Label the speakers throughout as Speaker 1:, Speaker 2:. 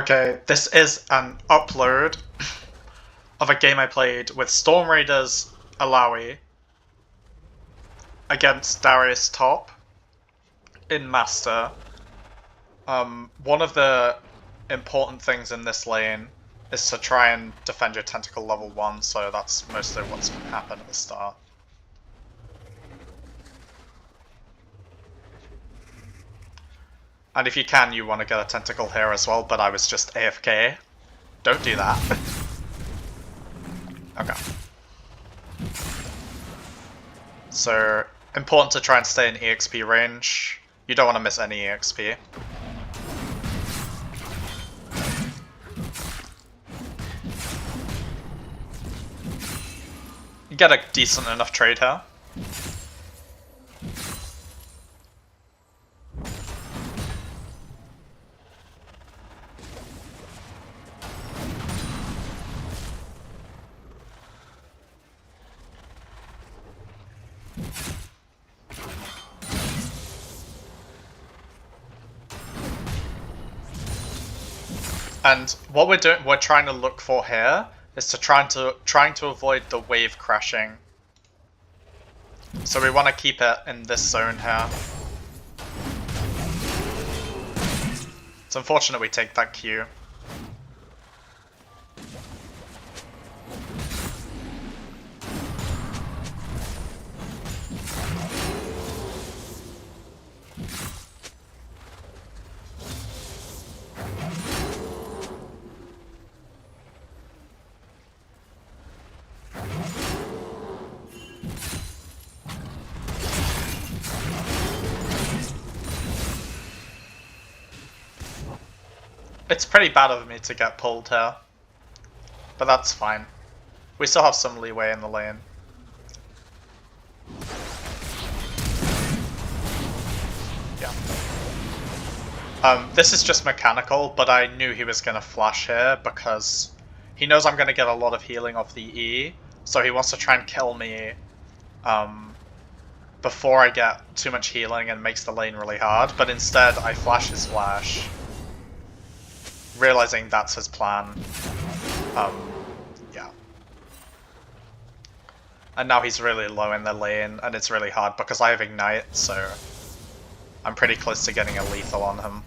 Speaker 1: Okay, this is an upload of a game I played with Stormraider's Illaoi against Darius top in Master. One of the important things in this lane is to try and defend your tentacle level 1, so that's mostly what's happened at the start. And if you can, you want to get a tentacle here as well, but I was just AFK. Don't do that. Okay. So, important to try and stay in EXP range. You don't want to miss any EXP. You get a decent enough trade here. And what we're trying to look for here is trying to avoid the wave crashing. So we want to keep it in this zone here. It's unfortunate we take that Q. It's pretty bad of me to get pulled here, but that's fine. We still have some leeway in the lane. Yeah. This is just mechanical, but I knew he was going to flash here because he knows I'm going to get a lot of healing off the E, so he wants to try and kill me before I get too much healing and makes the lane really hard, but instead I flash his flash, realizing that's his plan. Yeah. And now he's really low in the lane, and it's really hard because I have Ignite, so I'm pretty close to getting a lethal on him.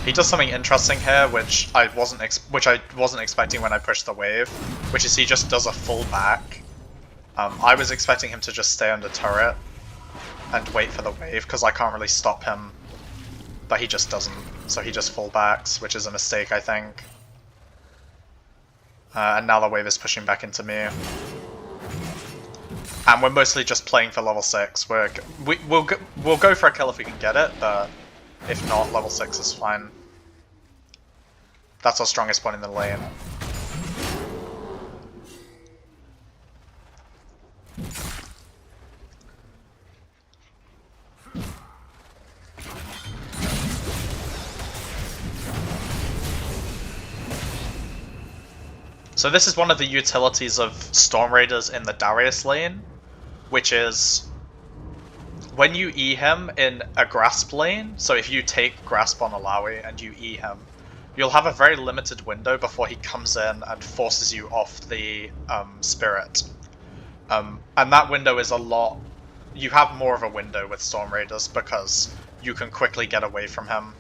Speaker 1: He does something interesting here, which I wasn't expecting when I pushed the wave, which is he just does a full back. I was expecting him to just stay under turret and wait for the wave, because I can't really stop him, but he just doesn't, so he just full backs, which is a mistake, I think. And now the wave is pushing back into me. And we're mostly just playing for level 6. We'll go for a kill if we can get it, but if not, level 6 is fine. That's our strongest point in the lane. So this is one of the utilities of Stormraiders in the Darius lane, which is when you E him in a grasp lane, so if you take grasp on Illaoi and you E him, you'll have a very limited window before he comes in and forces you off the spirit. And that window is a lot... You have more of a window with Stormraiders because you can quickly get away from him.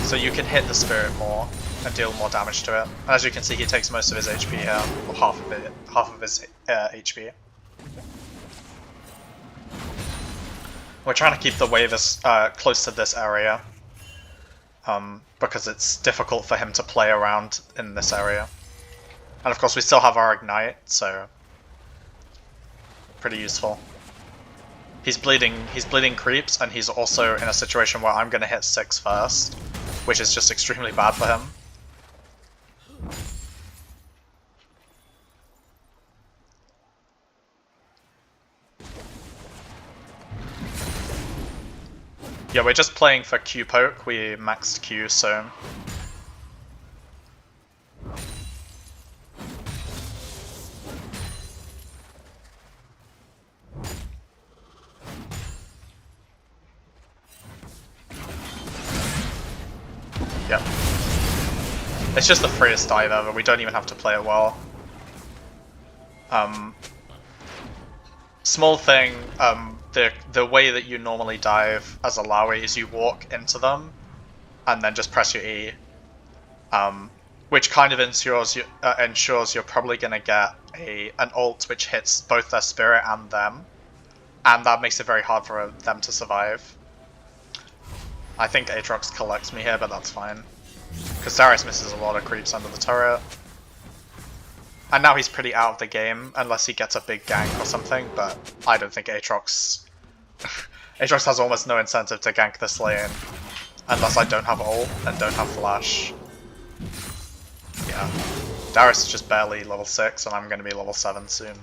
Speaker 1: So you can hit the spirit more and deal more damage to it. And as you can see, he takes most of his HP here, or half of his HP. We're trying to keep the wave as close to this area, because it's difficult for him to play around in this area. And of course we still have our Ignite, so pretty useful. He's bleeding creeps, and he's also in a situation where I'm going to hit 6 first, which is just extremely bad for him. Yeah, we're just playing for Q poke. We maxed Q, so Yep. It's just the freest dive ever, we don't even have to play it well. Small thing, the way that you normally dive as Illaoi is you walk into them and then just press your E. Which kind of ensures you're probably going to get an ult which hits both their spirit and them. And that makes it very hard for them to survive. I think Aatrox collects me here, but that's fine. Because Darius misses a lot of creeps under the turret. And now he's pretty out of the game, unless he gets a big gank or something, but I don't think Aatrox... Aatrox has almost no incentive to gank this lane, unless I don't have ult and don't have flash. Yeah. Darius is just barely level 6, and I'm going to be level 7 soon.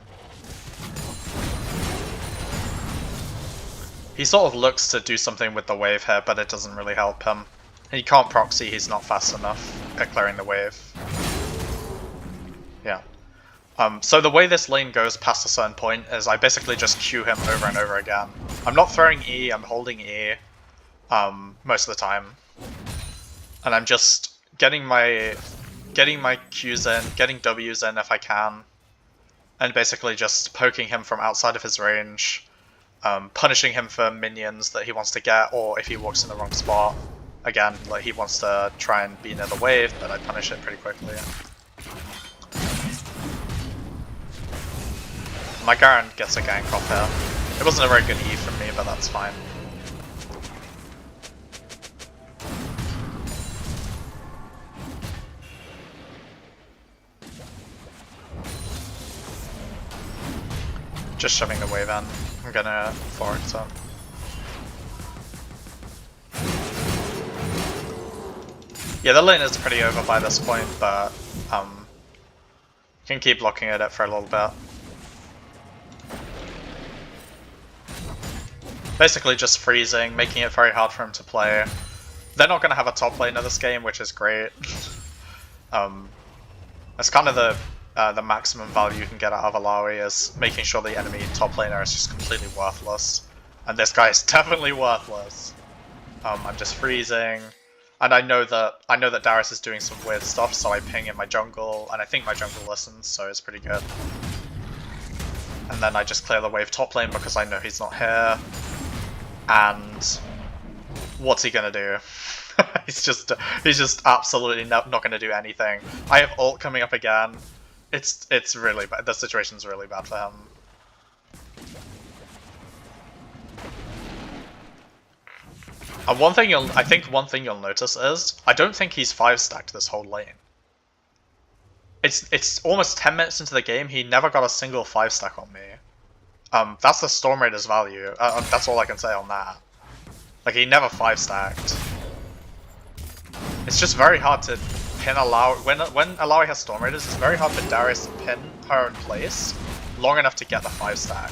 Speaker 1: He sort of looks to do something with the wave here, but it doesn't really help him. He can't proxy, he's not fast enough at clearing the wave. Yeah. So the way this lane goes past a certain point is I basically just Q him over and over again. I'm not throwing E, I'm holding E most of the time. And I'm just getting my Qs in, getting Ws in if I can, and basically just poking him from outside of his range, punishing him for minions that he wants to get, or if he walks in the wrong spot. Again, like he wants to try and be near the wave, but I punish it pretty quickly. My Garen gets a gank off here. It wasn't a very good E from me, but that's fine. Just shoving the wave in. I'm gonna fork some. Yeah, the lane is pretty over by this point, but can keep looking at it for a little bit. Basically just freezing, making it very hard for him to play. They're not going to have a top laner this game, which is great. That's kind of the maximum value you can get out of Illaoi, is making sure the enemy top laner is just completely worthless. And this guy is definitely worthless. I'm just freezing. And I know that Darius is doing some weird stuff, so I ping in my jungle, and I think my jungle listens, so it's pretty good. And then I just clear the wave top lane because I know he's not here. And what's he gonna do? he's just absolutely not gonna do anything. I have ult coming up again. It's really bad. The situation's really bad for him. And I think one thing you'll notice is I don't think he's 5-stacked this whole lane. It's almost 10 minutes into the game, he never got a single 5-stack on me. That's the Stormraider's value. That's all I can say on that. Like, he never 5-stacked. It's just very hard to pin Illaoi. When Illaoi has Stormraiders, it's very hard for Darius to pin her in place long enough to get the 5-stack.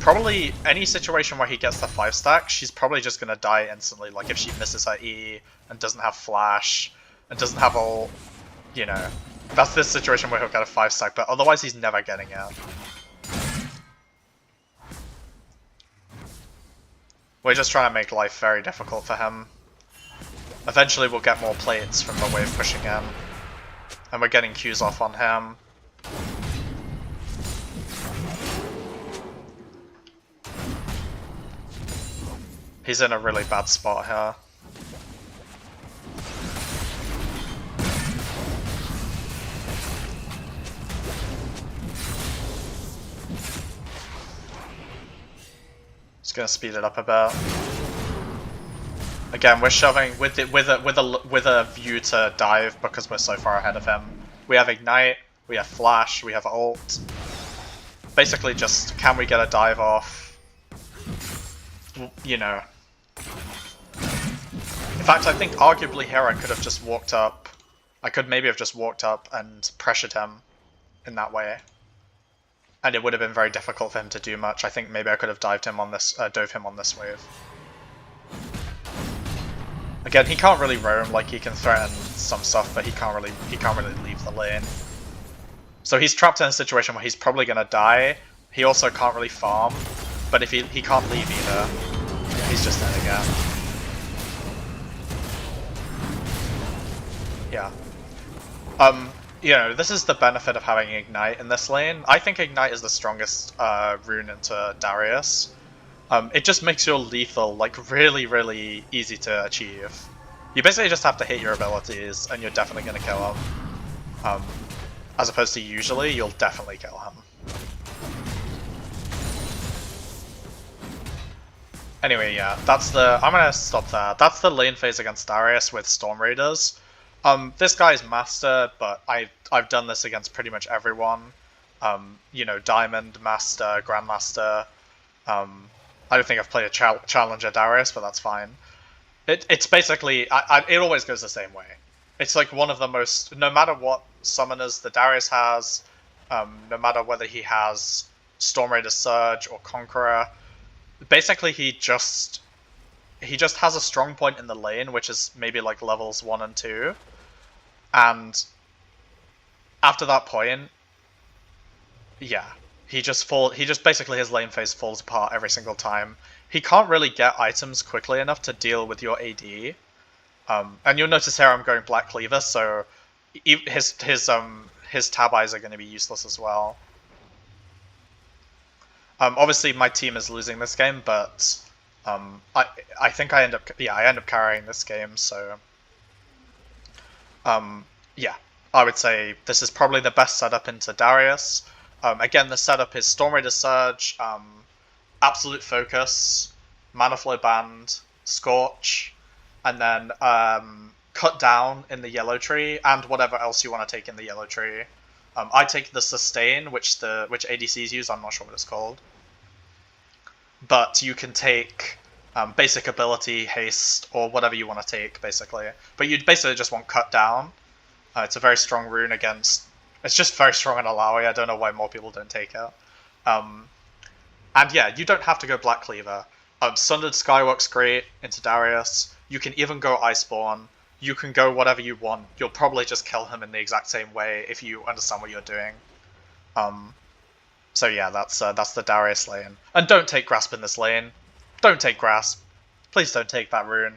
Speaker 1: Probably any situation where he gets the 5-stack, she's probably just gonna die instantly. Like, if she misses her E and doesn't have flash and doesn't have ult, you know. That's this situation where he'll get a 5-stack, but otherwise he's never getting it. We're just trying to make life very difficult for him. Eventually we'll get more plates from the wave pushing in. And we're getting Qs off on him. He's in a really bad spot here. Just gonna speed it up a bit. Again, we're shoving with a view to dive because we're so far ahead of him. We have ignite, we have flash, we have ult. Basically, just can we get a dive off? You know. In fact, I think arguably here I could have just walked up. I could maybe have just walked up and pressured him in that way. And it would have been very difficult for him to do much. I think maybe I could have dove him on this wave. Again, he can't really roam. Like, he can threaten some stuff, but he can't really leave the lane. So he's trapped in a situation where he's probably gonna die. He also can't really farm, but if he can't leave either. He's just dead again. Yeah. You know, this is the benefit of having Ignite in this lane. I think Ignite is the strongest rune into Darius. It just makes your lethal like really, really easy to achieve. You basically just have to hit your abilities, and you're definitely gonna kill him. As opposed to usually, you'll definitely kill him. Anyway, yeah, that's the. I'm gonna stop there. That's the lane phase against Darius with Stormraiders. This guy's master, but I've done this against pretty much everyone. You know, Diamond, Master, Grandmaster. I don't think I've played a Challenger Darius, but that's fine. It's basically it always goes the same way. It's like one of the most, no matter what summoners the Darius has, no matter whether he has Stormraider Surge or Conqueror. Basically, he just has a strong point in the lane, which is maybe like levels 1 and 2, and after that point, yeah, he just basically his lane phase falls apart every single time. He can't really get items quickly enough to deal with your AD, and you'll notice here I'm going Black Cleaver, so his tab eyes are going to be useless as well. Obviously, my team is losing this game, but I think I end up carrying this game. So yeah, I would say this is probably the best setup into Darius. Again, the setup is Stormraider Surge, Absolute Focus, Mana Flow Band, Scorch, and then Cut Down in the Yellow Tree, and whatever else you want to take in the Yellow Tree. I take the Sustain, which ADCs use. I'm not sure what it's called, but you can take Basic Ability, Haste, or whatever you want to take, basically. But you basically just want Cut Down. It's a very strong rune against. It's just very strong on Illaoi. I don't know why more people don't take it. And yeah, you don't have to go Black Cleaver. Sundered Sky works great into Darius. You can even go Iceborne. You can go whatever you want. You'll probably just kill him in the exact same way if you understand what you're doing. So yeah, that's the Darius lane. And don't take Grasp in this lane. Don't take Grasp. Please don't take that rune.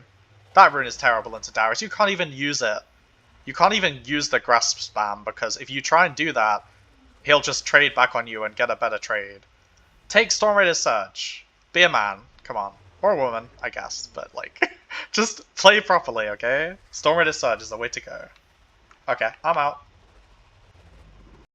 Speaker 1: That rune is terrible into Darius. You can't even use it. You can't even use the Grasp spam, because if you try and do that, he'll just trade back on you and get a better trade. Take Stormraider Surge. Be a man. Come on. Or a woman, I guess. But, like, just play properly, okay? Stormraider Surge is the way to go. Okay, I'm out.